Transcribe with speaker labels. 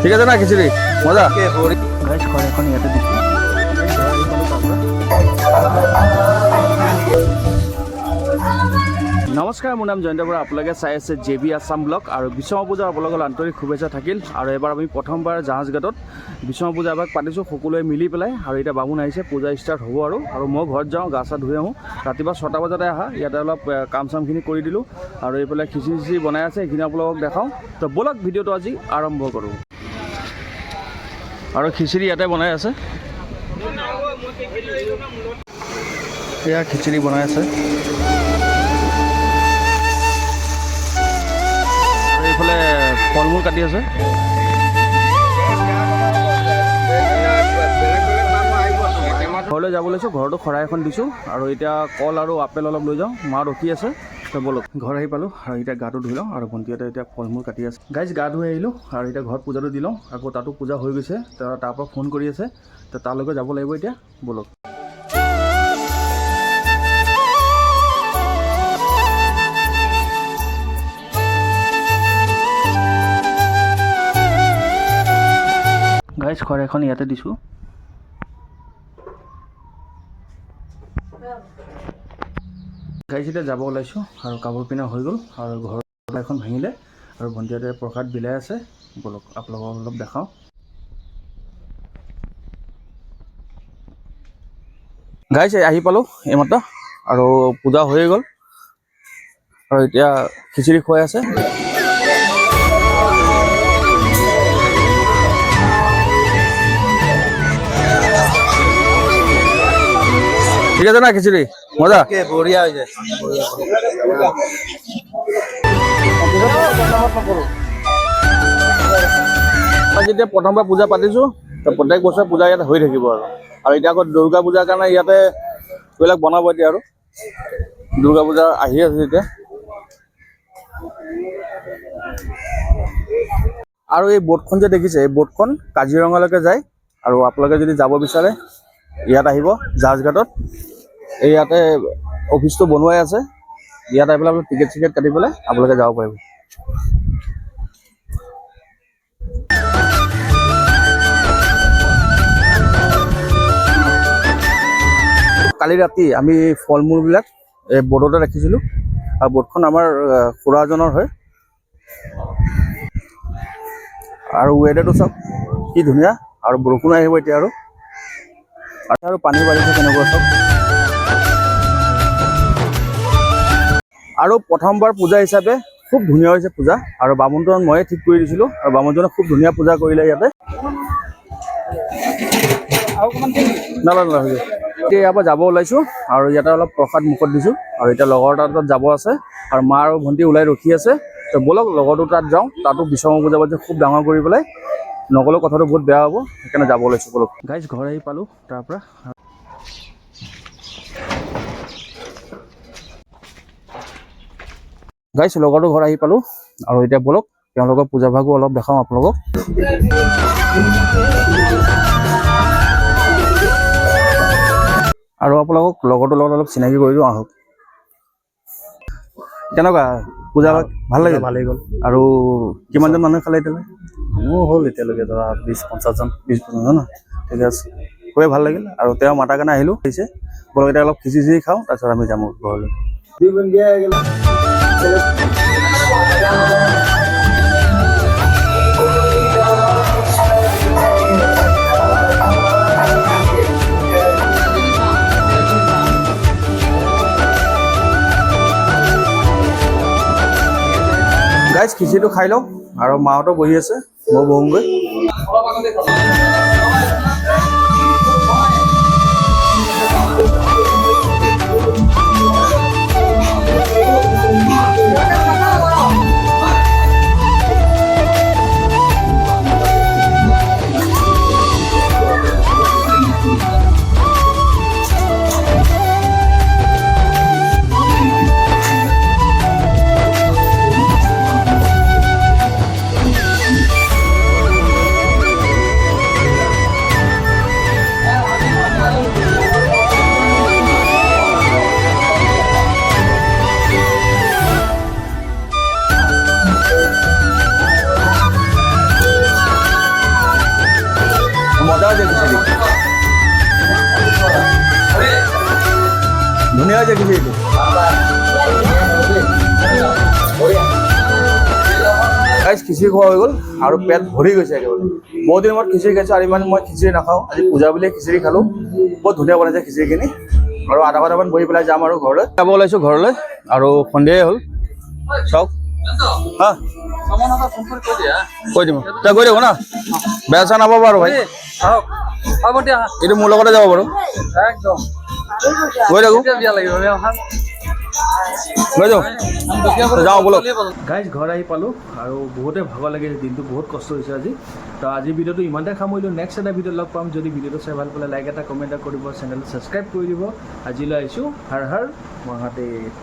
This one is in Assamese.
Speaker 1: ঠিক আছে না খিচুড়ি মজা গাইস ঘৰ এখন ইয়াতে দিছো নমস্কাৰ মোৰ নাম জয়ন্ত বৰা আপোনালোকে চাই আছে জেবি আছাম ব্লগ আৰু বিশ্বকৰ্মা পূজাৰ আপোনালোকৰ আন্তৰিক শুভেচ্ছা থাকিল আৰু এবাৰ আমি প্ৰথমবাৰ জাহাজঘাটত বিশ্বকৰ্মা পূজা এবাৰ পাতিছোঁ সকলোৱে মিলি পেলাই আৰু এতিয়া বামুণ আহিছে পূজা ষ্টাৰ্ট হ'ব আৰু মই ঘৰত যাওঁ গা চা ধুই আহোঁ ৰাতিপুৱা 6টা বজাতে আহা ইয়াতে অলপ কাম চামখিনি কৰি দিলোঁ আৰু এইফালে খিচিৰি বনাই আছে এইখিনি আপোনালোকক দেখাওঁ তো ব'লক ভিডিঅ'টো আজি আৰম্ভ কৰোঁ আৰু খিচিৰি ইয়াতে বনাই আছে এয়া খিচিৰি বনাই আছে এইফালে ফল মূল কাটি আছে ঘৰলৈ যাব লৈছোঁ ঘৰতো শৰাই এখন দিছোঁ আৰু এতিয়া কল আৰু আপেল অলপ লৈ যাওঁ মা ৰখি আছে তো বলক ঘৰ আহি পালোঁ আৰু এতিয়া গাটো ধুই লওঁ আৰু ভণ্টিহঁতে এতিয়া ফল মূল কাটি আছে গাইজ গা ধুই আহিলোঁ আৰু এতিয়া ঘৰত পূজাটো দি লওঁ আকৌ তাতো পূজা হৈ গৈছে তাৰ পৰা ফোন কৰি আছে তো তালৈকে যাব লাগিব এতিয়া বলক গাইজ ঘৰ এখন ইয়াতে দিছোঁ গাইজ এতিয়া যাব ওলাইছোঁ আৰু কাপোৰ পিন্ধা হৈ গ'ল আৰু ঘৰ এখন ভাঙিলে আৰু ভণ্টিহঁতে প্ৰসাদ বিলাই আছে বলক আপোনালোকক অলপ দেখাওঁ গাইজ আহি পালোঁ এইমাত্ৰ আৰু পূজা হৈয়ে গ'ল আৰু এতিয়া খিচিৰি খুৱাই আছে ঠিক আছে না খিচুড়ি মজা বঢ়িয়া হয়েছে যেতিয়া প্ৰথমবাৰ পূজা পাতিছোঁ তো প্ৰত্যেক বছৰে পূজা ইয়াত হৈ থাকিব আৰু এতিয়া আকৌ দুৰ্গা পূজাৰ কাৰণে ইয়াতে এইবিলাক বনাব এতিয়া আৰু দুৰ্গা পূজা আহি আছে এতিয়া আৰু এই বোটখন যে দেখিছে এই বোটখন কাজিৰঙালৈকে যায় আৰু আপোনালোকে যদি যাব বিচাৰে ইয়াত আহিব জাহাজঘাটত এই ইয়াতে অফিচটো বনোৱাই আছে ইয়াত আহি পেলাই টিকেট চিকেট কাটি পেলাই আপোনালোকে যাব পাৰিব কালি ৰাতি আমি ফল মূলবিলাক এই বোটতে ৰাখিছিলোঁ আৰু বোটখন আমাৰ খুৰাজনৰ হয় আৰু ৱেডাৰটো চাওক কি ধুনীয়া আৰু বৰষুণ আহিব এতিয়া আৰু পানী বাঢ়িছে কেনেকুৱা চাওক আৰু প্ৰথমবাৰ পূজা হিচাপে খুব ধুনীয়া হৈছে পূজা আৰু বামুণজন ময়ে ঠিক কৰি দিছিলোঁ আৰু বামুণজনে খুব ধুনীয়া পূজা কৰিলে ইয়াতে নালাগে এতিয়া ইয়াৰ পৰা যাব ওলাইছোঁ আৰু ইয়াতে অলপ প্ৰসাদ মুখত দিছোঁ আৰু এতিয়া লগৰ তাত যাব আছে আৰু মা আৰু ভণ্টি ওলাই ৰখি আছে তো ব'লক লগৰটো তাত যাওঁ তাতো বিশ্বকৰ্মা পূজা পাতিছে খুব ডাঙৰ কৰি পেলাই নগ'লেও কথাটো বহুত বেয়া হ'ব সেইকাৰণে যাব ওলাইছোঁ ব'লক গাইজ ঘৰ আহি পালোঁ তাৰ পৰা গাইজ লগৰটো ঘৰ আহি পালোঁ আৰু এতিয়া ব'লক তেওঁলোকৰ পূজা ভাগো অলপ দেখাওঁ আপোনালোকক আৰু আপোনালোকক লগৰটোৰ লগত অলপ চিনাকি কৰি দিওঁ আহক কেনেকুৱা পূজা ভাগ ভাল লাগিল ভালেই গ'ল আৰু কিমানজন মানুহে খালে এতিয়ালৈ মোৰ হ'ল এতিয়ালৈকে ধৰা 20-50জন ন ঠিক আছে খুবেই ভাল লাগিল আৰু তেওঁ মাতাৰ কাৰণে আহিলোঁ হৈছে বলক এতিয়া অলপ খিচিৰি খাওঁ তাৰপিছত আমি যাম ঘৰলৈ গাইজ খিচিৰিটো খাই লওঁ আৰু মাহঁতো বহি আছে মই বহোঁগৈ ধুনীয়া হৈছে খিচিৰিটো গাইজ খিচিৰি খোৱা হৈ গ'ল আৰু পেট ভৰি গৈছে একেবাৰে বহুত দিনৰ মূৰত খিচিৰি খাইছোঁ আৰু ইমান মই খিচিৰি নাখাওঁ আজি পূজা বুলিয়ে খিচিৰি খালোঁ বহুত ধুনীয়া বনাইছে খিচিৰিখিনি আৰু আধা ঘণ্টামান বহি পেলাই যাম আৰু ঘৰলৈ যাব ওলাইছোঁ ঘৰলৈ আৰু সন্ধিয়াই হ'ল চাওক হা কৈ দিম তই গৈ থাকো না বেয়া চেয়া নাপাব আৰু ভাই এইটো মোৰ লগতে যাব বাৰু গৈ থাকো গৈ যাওঁ যাওঁ বলক গাইজ ঘৰ আহি পালোঁ আৰু বহুতে ভাগৰ লাগিছে দিনটো বহুত কষ্ট হৈছে আজি তো আজি ভিডিঅ'টো ইমানতে সামৰিলোঁ নেক্সট এটা ভিডিঅ'ত লগ পাম যদি ভিডিঅ'টো চাই ভাল পালে লাইক এটা কমেণ্ট এটা কৰিব চেনেলটো ছাবস্ক্ৰাইব কৰি দিব আজিলৈ আহিছোঁ হৰ হৰ মহাদেৱ